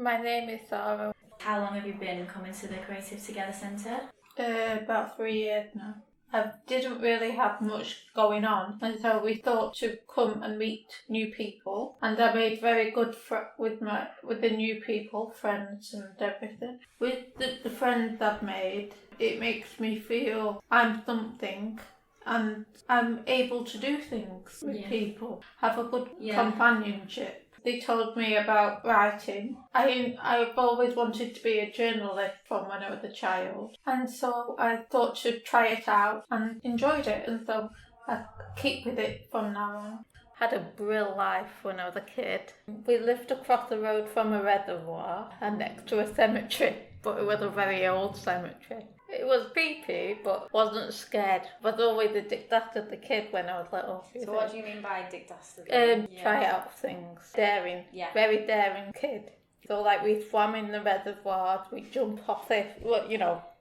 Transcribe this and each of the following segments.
My name is Sara. How long have you been coming to the Creative Together Centre? About 3 years now. I didn't really have much going on, and so we thought to come and meet new people. And I made very good with the new people, friends and everything. With the friends I've made, it makes me feel I'm something. And I'm able to do things with people, have a good companionship. They told me about writing. I've always wanted to be a journalist from when I was a child. And so I thought to try it out and enjoyed it. And so I keep with it from now on. Had a brilliant life when I was a kid. We lived across the road from a reservoir and next to a cemetery, but it was a very old cemetery. It was creepy, but wasn't scared. I was always a dick dastardly kid when I was little. So what do you mean by dick dastardly? Try out things. Daring. Yeah. Very daring kid. So like we swam in the reservoirs, we jump off it,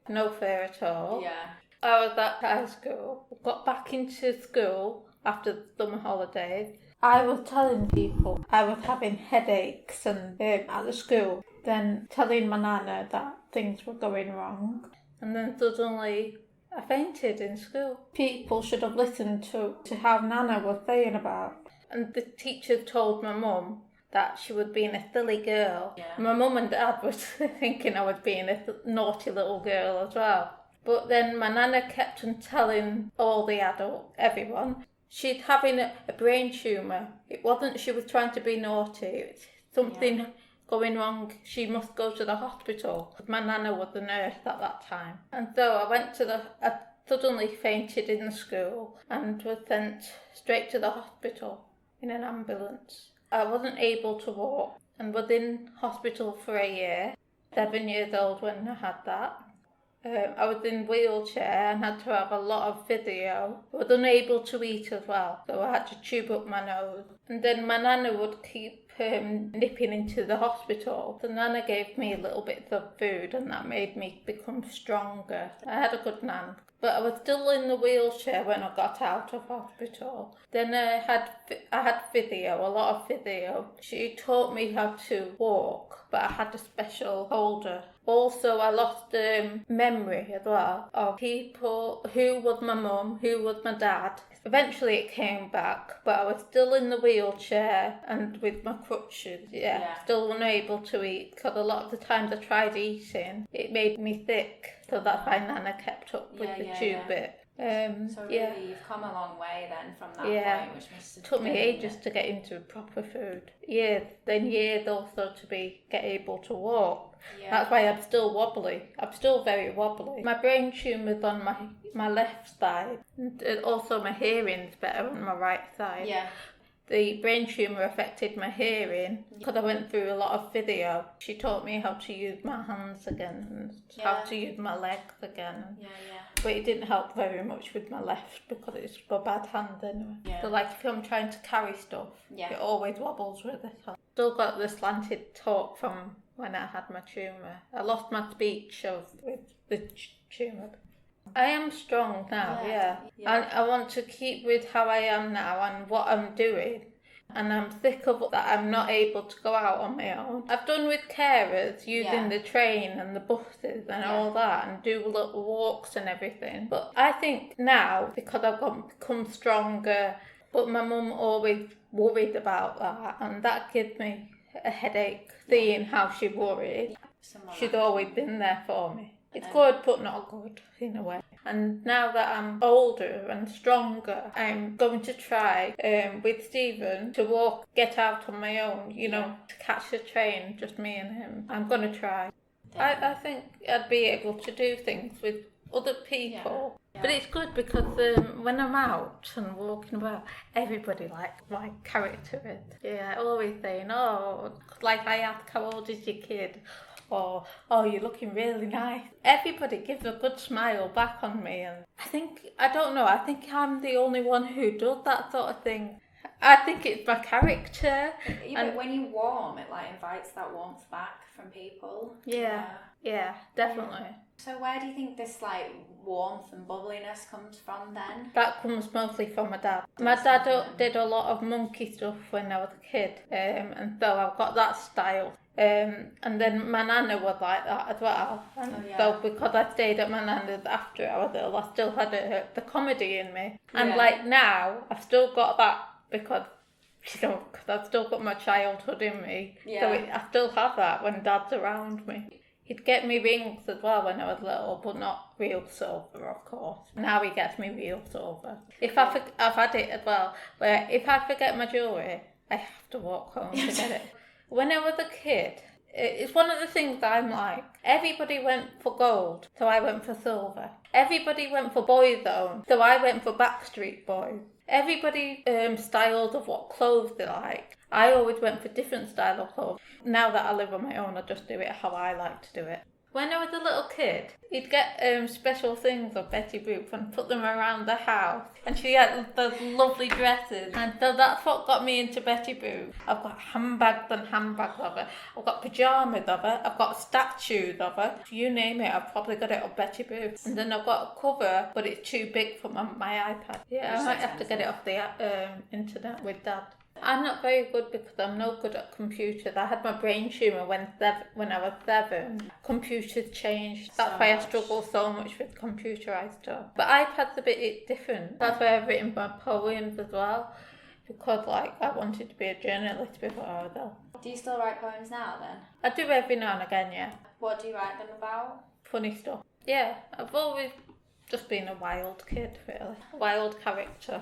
no fear at all. Yeah. I was at high school, got back into school after the summer holidays. I was telling people I was having headaches and at the school, then telling my nana that things were going wrong. And then suddenly I fainted in school. People should have listened to how Nana was saying about. And the teachers told my mum that she was being a silly girl. Yeah. My mum and dad was thinking I was being a naughty little girl as well. But then my nana kept on telling all the adults, everyone, she'd having a brain tumour. It wasn't she was trying to be naughty. It's something going wrong. She must go to the hospital. My nana was a nurse at that time. And so I suddenly fainted in the school and was sent straight to the hospital in an ambulance. I wasn't able to walk and was in hospital for a year, 7 years old when I had that. I was in a wheelchair and had to have a lot of physio. I was unable to eat as well, so I had to tube up my nose. And then my nana would keep nipping into the hospital. The nana gave me little bits of food and that made me become stronger. I had a good nan. But I was still in the wheelchair when I got out of hospital. Then I had physio, a lot of physio. She taught me how to walk, but I had a special holder. Also, I lost memory as well of people, who was my mum, who was my dad. Eventually it came back, but I was still in the wheelchair and with my crutches, still unable to eat, because a lot of the times I tried eating, it made me sick, so that's why Nana kept up with the tube bit. So really you've come a long way then from that point, which must have took me ages to get into proper food. Years also to get able to walk. Yeah. That's why I'm still wobbly. I'm still very wobbly. My brain tumour's on my left side, and also my hearing's better on my right side. Yeah. The brain tumour affected my hearing because I went through a lot of physio. She taught me how to use my hands again and how to use my legs again. But it didn't help very much with my left because it's a bad hand anyway. Yeah. So like if I'm trying to carry stuff, it always wobbles with it. I've still got the slanted talk from when I had my tumour. I lost my speech with the tumour. I am strong now, and I want to keep with how I am now and what I'm doing. And I'm sick of that I'm not able to go out on my own. I've done with carers, using the train and the buses and all that, and do little walks and everything. But I think now, because I've become stronger, but my mum always worried about that, and that gives me a headache, seeing how she worried. She's always been there for me. It's good, but not good, in a way. And now that I'm older and stronger, I'm going to try, with Stephen, to get out on my own, to catch the train, just me and him. I'm going to try. I think I'd be able to do things with other people. Yeah. But it's good because when I'm out and walking about, everybody likes my character. Always saying, like I ask, how old is your kid? Or, you're looking really nice. Everybody gives a good smile back on me. And I think I'm the only one who does that sort of thing. I think it's my character. Yeah, but when you warm, it like invites that warmth back from people. Yeah, definitely. So where do you think this like warmth and bubbliness comes from then? That comes mostly from my dad. My dad did a lot of monkey stuff when I was a kid, and so I've got that style. And then my nana was like that as well. And so because I stayed at my nana's after I was ill, I still had the comedy in me. And like now, I've still got that because I've still got my childhood in me. Yeah. So I still have that when Dad's around me. He'd get me rings as well when I was little, but not real silver, of course. Now he gets me real silver. I've had it as well, where if I forget my jewellery, I have to walk home to get it. When I was a kid, it's one of the things I'm like. Everybody went for gold, so I went for silver. Everybody went for Boyzone, so I went for Backstreet Boys. Everybody styled of what clothes they like. I always went for different style of clothes. Now that I live on my own, I just do it how I like to do it. When I was a little kid, he'd get special things of Betty Boop and put them around the house. And she had those lovely dresses. And so that's what got me into Betty Boop. I've got handbags and handbags of her. I've got pyjamas of her. I've got statues of her. You name it, I've probably got it of Betty Boop. And then I've got a cover, but it's too big for my iPad. Yeah, I might have to get it off the internet with Dad. I'm not very good because I'm no good at computers. I had my brain tumour when I was 7. Computers changed. That's why I struggle so much with computerised stuff. But iPad's a bit different. That's why I've written my poems as well. Because I wanted to be a journalist before I was ill. Do you still write poems now then? I do every now and again, yeah. What do you write them about? Funny stuff. Yeah, I've always just been a wild kid, really. A wild character.